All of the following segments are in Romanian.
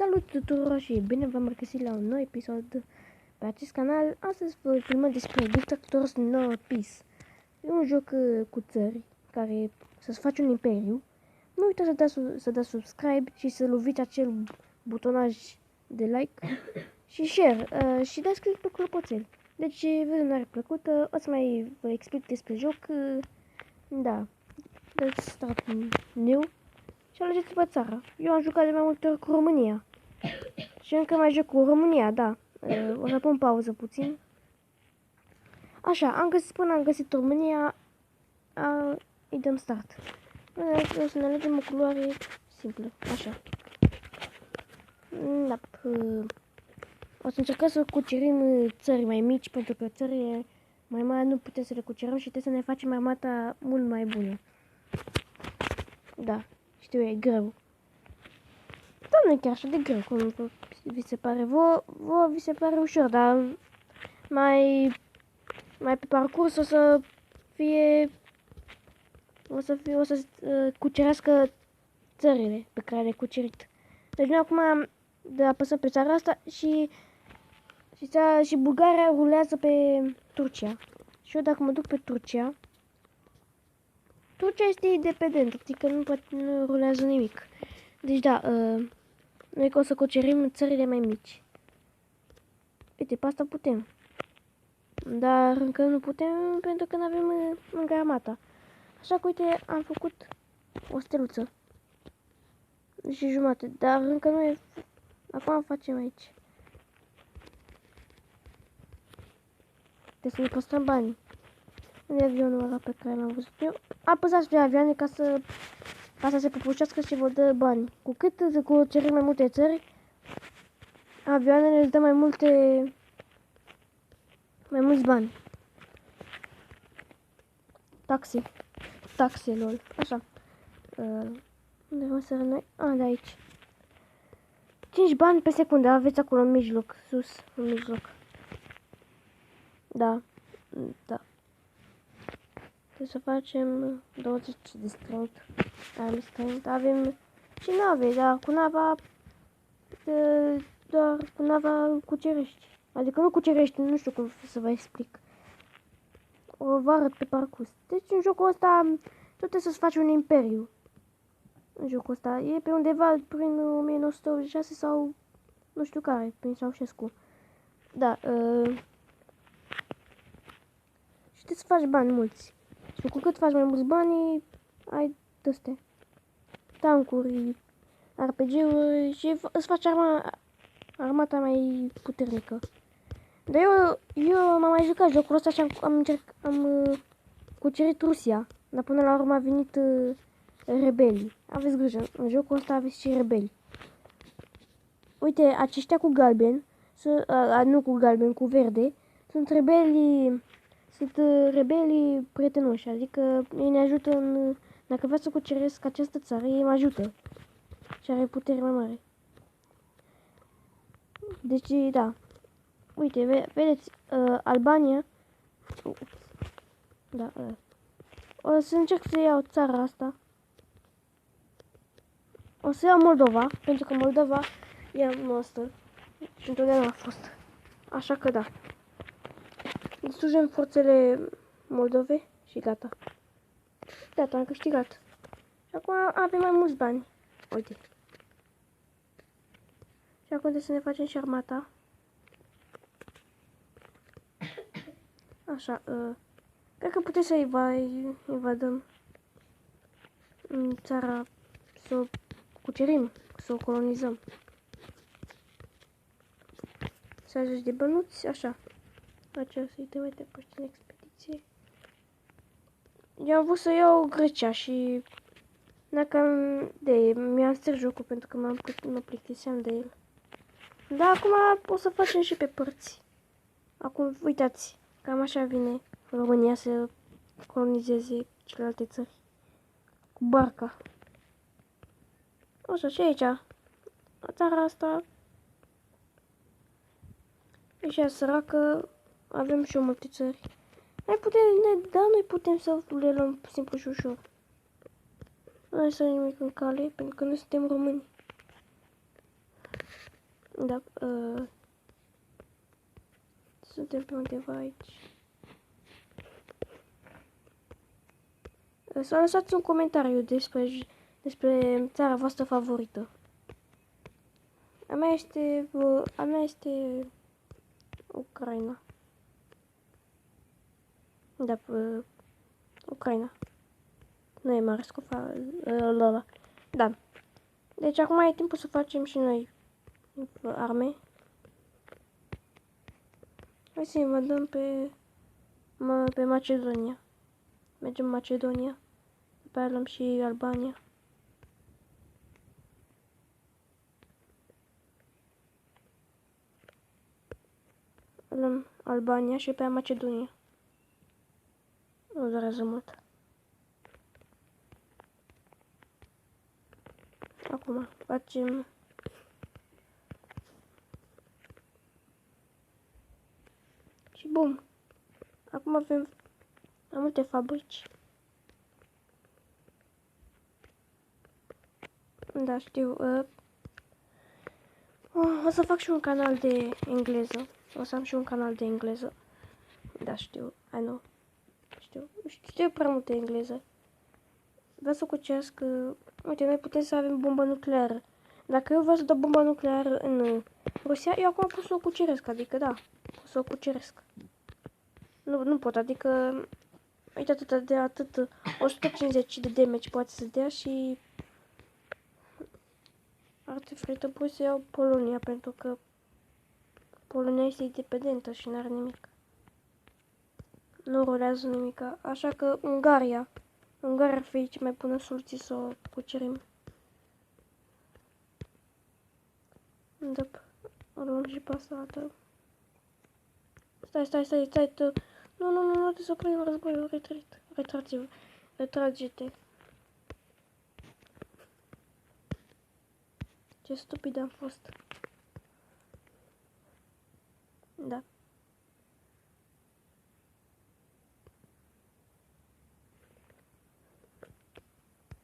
Salut tuturor și bine v-am regăsit la un nou episod pe acest canal. Astăzi voi filma despre Dictators No Peace. E un joc cu țări care să-ți faci un imperiu. Nu uitați să dați subscribe și să loviți acel butonaj de like și share și dați click pe clopoțel. Deci, vizionare plăcută, o să mai vă explic despre joc. Da, let's start new. Și alegeți-vă țara. Eu am jucat de mai multe ori cu România. Și încă mai joc cu România, da. O să pun pauză puțin. Așa, până am găsit România, îi dăm start. O să ne alegem o culoare simplă, așa. Da. O să încercăm să cucerim țări mai mici, pentru că țările mai mari nu putem să le cucerăm și trebuie să ne facem armata mult mai bună. Da, știu, e greu. Dar nu e chiar așa de greu, cum vi se pare. Vouă vi se pare ușor, dar mai pe parcurs o să cucerească țările pe care le-ai cucerit. Deci noi acum apăsăm pe țara asta și Bulgaria rulează pe Turcia. Și eu dacă mă duc pe Turcia este independentă, adică nu rulează nimic. Deci da, noi o să cucerim țările mai mici. Uite, pe asta putem. Dar încă nu putem pentru că nu avem încă armata. Așa că uite, am făcut o steluță. Și jumate, dar încă nu e... Acum facem aici. Trebuie să ne păstrăm banii. Unde e avionul ăla pe care l-am văzut eu? Apăsați pe avioane ca să se prăbușească și vă dă bani. Cu cât cucerim mai multe țări, avioanele îți dă mai mulți bani. Taxe, lol. Așa. Unde vom să noi? De aici. 5 bani pe secundă, aveți acolo în mijloc, sus, în mijloc. Da. Trebuie să facem 20 de strength. Avem și nave, dar cu nava doar cu nava cucerești. Adică nu cucerești, nu știu cum să vă explic. O vă arăt pe parcurs. Deci în jocul ăsta tu trebuie să-ți faci un imperiu. În jocul ăsta e pe undeva prin 1986 sau nu știu care, prin Ceaușescu. Da, și trebuie să faci bani mulți. Și cu cât faci mai mulți bani, ai de-astea tancuri, RPG-uri și îți faci armata mai puternică. Dar eu m-am mai jucat jocul ăsta și am cucerit Rusia. Dar până la urmă a venit rebelii. Aveți grijă, în jocul ăsta aveți și rebeli. Uite, aceștia cu galben, nu cu galben, cu verde, sunt rebelii prietenoși, adică ei ne ajută dacă vreau să cuceresc această țară, ei mă ajută. Și are putere mai mare. Deci, da. Uite, vedeți, Albania. Da, o să încerc să iau țara asta. O să iau Moldova, pentru că Moldova e a noastră. Și întotdeauna a fost. Așa că da. Distrugem forțele Moldovei și gata. Gata, am câștigat. Și acum avem mai mulți bani. Uite. Și acum trebuie să ne facem și armata. Așa, cred că putem să invadăm țara, să o cucerim, să o colonizăm. 60 de bănuți, așa. Așa, să-i dăm mai departe în expediție. Eu am vrut să iau Grecia și dacă mi-am sters jocul pentru că mă plictiseam de el. Dar acum o să facem și pe părți. Acum, uitați, cam așa vine România să colonizeze celelalte țări. Cu barca. Așa, și aici. Țara asta e și săracă. Avem și multe țări. Noi putem să le luăm simplu și ușor. Nu să nimic în cale, pentru că noi suntem români. Da, suntem pe undeva aici. Să lăsați un comentariu despre țara voastră favorită. A mea este Ucraina. Da, Ucraina. Nu e mare scofa. Da. Deci acum e timpul să facem și noi arme. Hai să invadăm pe Macedonia. Mergem în Macedonia. După aia luăm și Albania. Luăm Albania și pe Macedonia. Nu durează mult. Acum facem și bum. Acum avem mai multe fabrici. Da, știu. O să fac și un canal de engleză. O să am și un canal de engleză. Da, știu. I know. Știu prea multe engleză. Vreau să cuceresc. Uite, noi putem să avem bombă nucleară. Dacă eu vreau să dau bomba nucleară în Rusia, eu acum pot să o cuceresc. Adică, da, pot să o cuceresc. Nu pot, adică, uite, atât 150 de damage poate să dea și ar trebui să iau Polonia, pentru că Polonia este independentă și n-are nimic. Nu rulează nimic. Așa că Ungaria ar fi cea mai bună soluție să o cucerim. Da, o luăm și pe asta. Stai. Nu, trebuie să oprim războiul. Retrage-te. Ce stupid am fost. Da.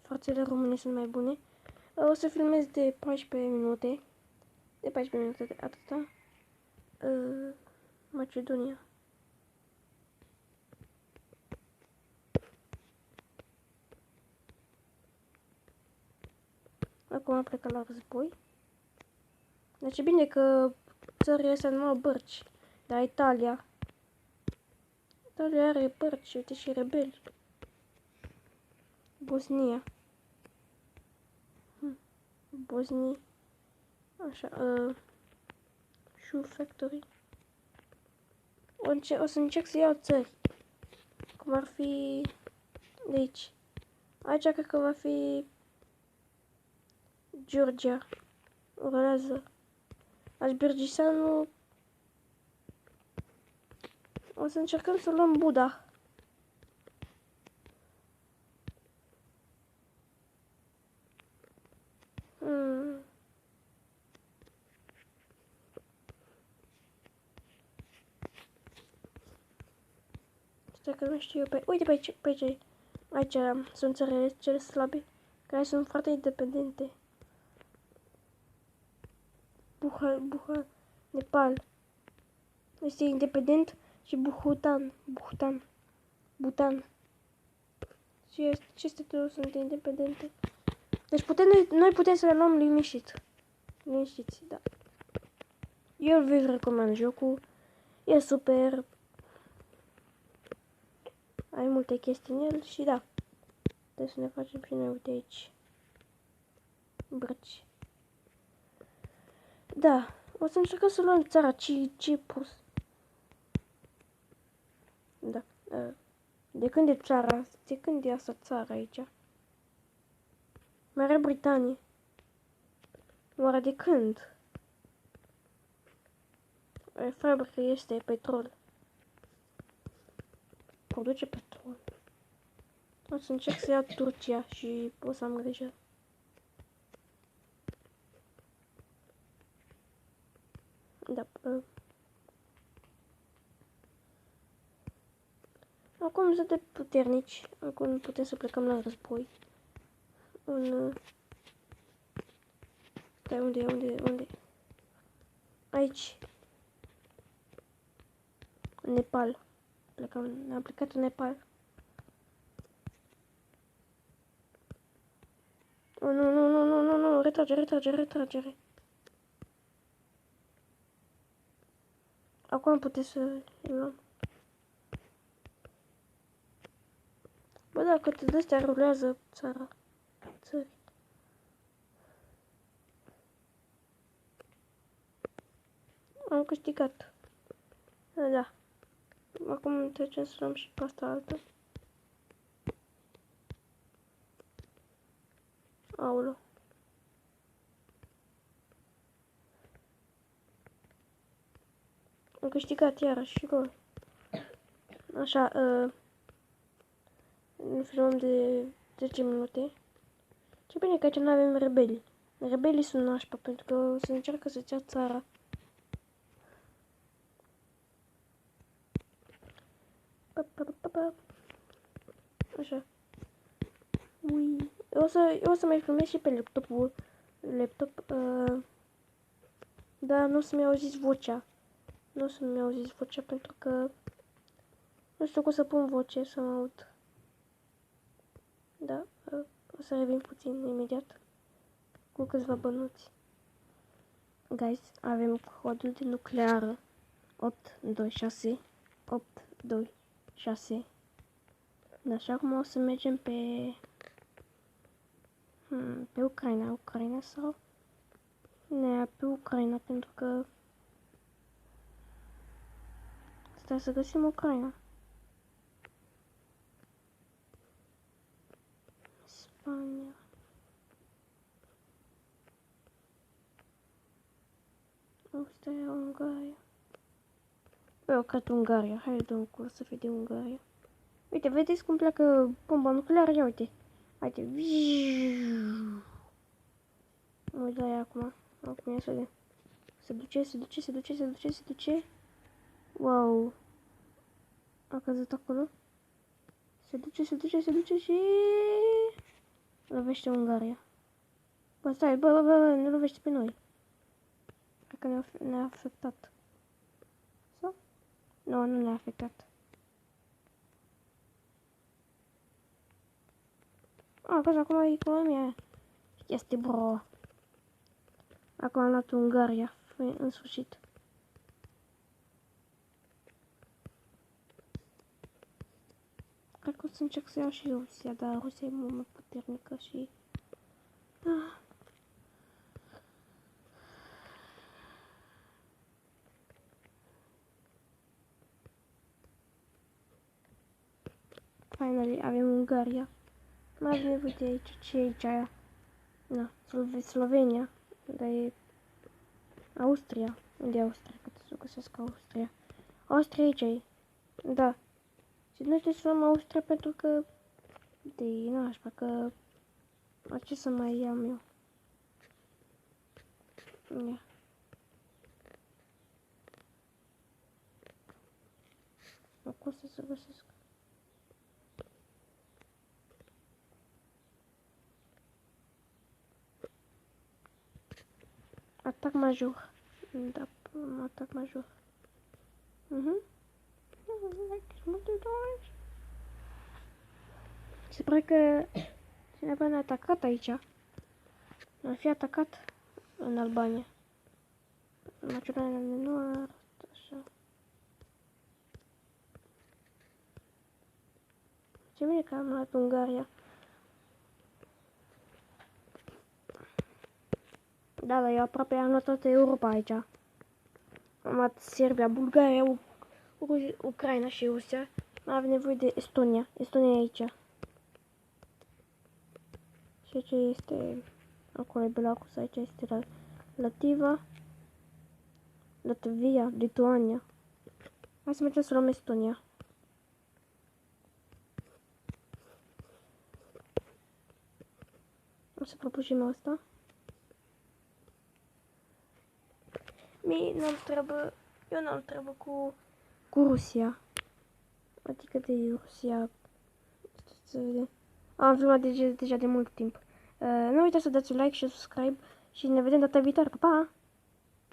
Forțele române sunt mai bune. O să filmez de 14 minute. De 14 minute, atâta. Macedonia. Acum am plecat la război. Deci e bine că țările astea nu au bărci. Dar Italia are bărci, uite, și rebeli. Bosnia. Bosnia. Așa, Shoe Factory. O să încerc să iau țări. Cum ar fi de aici. Aici cred că va fi Georgia. Urmează. Azerbaidjanul. O să încercăm să luăm Buda. Stai că nu știu eu pe... Uite pe aici. Aici sunt țările cele slabe, care sunt foarte independente. Nepal este independent și Bhutan. Și aceste două sunt independente. Deci noi putem să le luăm liniștiți, da. Eu vă recomand jocul. E super. Ai multe chestii în el și da. Trebuie să ne facem și noi, uite aici. Brăci. Da. O să încercăm să luăm țara Ciprus. Da. De când e țara? De când e asta țara aici? Marea Britanie. Oare de când? Fabrica este petrol. Produce petrol. O să încerc să iau Turcia și o să am grijă. Da. Acum suntem puternici. Acum putem să plecăm la război. Stai, unde? Aici. Nepal. Ne-am plecat în Nepal. Oh, nu, retragere. Acum puteți să îl luăm. Bă, dacă te de-astea rulează țări. Am câștigat. Da. Acum trecem să luăm și pasta altă. Aolo. Am câștigat iarăși gol. Așa, ne filmăm de 10 minute. Ce bine că aici nu avem rebeli. Rebelii sunt nașpa pentru că se încearcă să-ți ia țara. Așa. Ui. Eu o să mai filmez și pe laptop. Dar nu o să-mi auziți vocea. Nu o să-mi auziți vocea pentru că nu știu cum să pun voce să mă aud. Da, o să revin puțin imediat cu câțiva bănuți. Guys, avem codul de nucleară 826. Da, și acum o să mergem pe Ucraina sau pe Ucraina pentru că stai să găsim Ucraina. Spania. Austria, Ungaria. Bă, eu cred Ungaria. Hai, dăm curs să fie de Ungaria. Uite, vedeți cum pleacă bomba nucleară? Ia uite. Uite. Mă uit la ea acum. Acum ia să vedem. Se duce. Wow. A căzut acolo. Se duce și... Lovește Ungaria. Bă, stai, bă, ne lovește pe noi. Cred că ne-a afectat. Sau? Nu ne-a afectat. Cosa acum e economia. Este bro. Acum am luat Ungaria. În sfârșit. Cred că o să încerc să iau și Rusia, dar Rusia e mult mai puternică și... Finally, avem Ungaria. Mai avem nevoie de aici. Ce e aici aia? Na, Slovenia. Dar e... Austria. Unde e Austria? Că să găsesc Austria. Austria aici e. Da. Și noi trebuie să luăm Austria pentru că... De nașpa, că... Ce să mai iau eu? Ia. Acum să găsesc. Atac major. Da, atac major. Se pare că cineva ne-a atacat aici. Ar fi atacat în Albania. Macedonia nu arată așa. Ce bine că am luat Ungaria. Da, eu aproape am luat toată Europa aici. Am luat Serbia, Bulgaria, Ucraina și Rusia. Mai avem nevoie de Estonia. Estonia e aici. Și aici este... Acolo e Belarus, aici este Latvia, Lituania. Hai să mergem să luăm Estonia. O să propugim asta. Eu n-am treabă cu Rusia. Adică de Rusia. Să vedem. Am filmat deja de mult timp. Nu uitați să dați un like și subscribe și ne vedem data viitoare. Pa, pa!